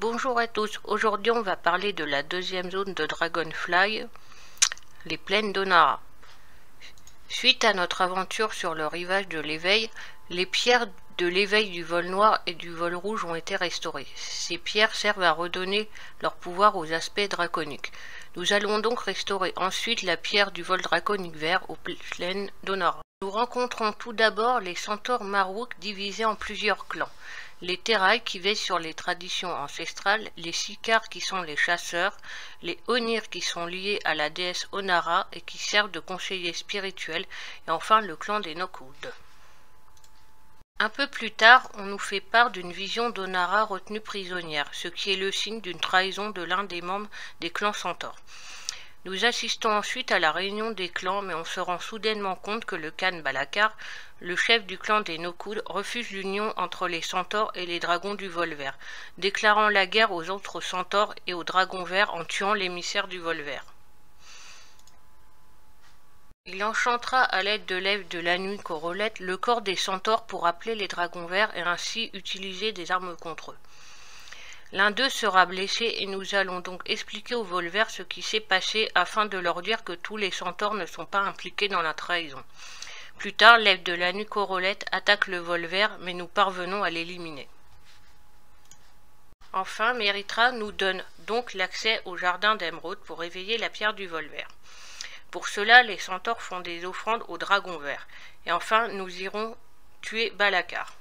Bonjour à tous, aujourd'hui on va parler de la deuxième zone de Dragonfly, les plaines d'Onara. Suite à notre aventure sur le rivage de l'éveil, les pierres de l'éveil du vol noir et du vol rouge ont été restaurées. Ces pierres servent à redonner leur pouvoir aux aspects draconiques. Nous allons donc restaurer ensuite la pierre du vol draconique vert aux plaines d'Onara. Nous rencontrons tout d'abord les centaures Marouk divisés en plusieurs clans. Les Terailles qui veillent sur les traditions ancestrales, les Sicars qui sont les chasseurs, les Onir qui sont liés à la déesse Onara et qui servent de conseillers spirituels, et enfin le clan des Nokoud. Un peu plus tard, on nous fait part d'une vision d'Onara retenue prisonnière, ce qui est le signe d'une trahison de l'un des membres des clans centaures. Nous assistons ensuite à la réunion des clans, mais on se rend soudainement compte que le Khan Balakar, le chef du clan des Nokoud, refuse l'union entre les centaures et les dragons du vol vert, déclarant la guerre aux autres centaures et aux dragons verts en tuant l'émissaire du vol vert. Il enchantera à l'aide de l'Ève de la nuit Corolette le corps des centaures pour appeler les dragons verts et ainsi utiliser des armes contre eux. L'un d'eux sera blessé et nous allons donc expliquer au vol vert ce qui s'est passé afin de leur dire que tous les centaures ne sont pas impliqués dans la trahison. Plus tard, l'Ève de la nuit Corolette attaque le vol vert, mais nous parvenons à l'éliminer. Enfin, Méritra nous donne donc l'accès au jardin d'Émeraude pour éveiller la pierre du vol vert. Pour cela, les centaures font des offrandes au dragon vert. Et enfin, nous irons tuer Balakar.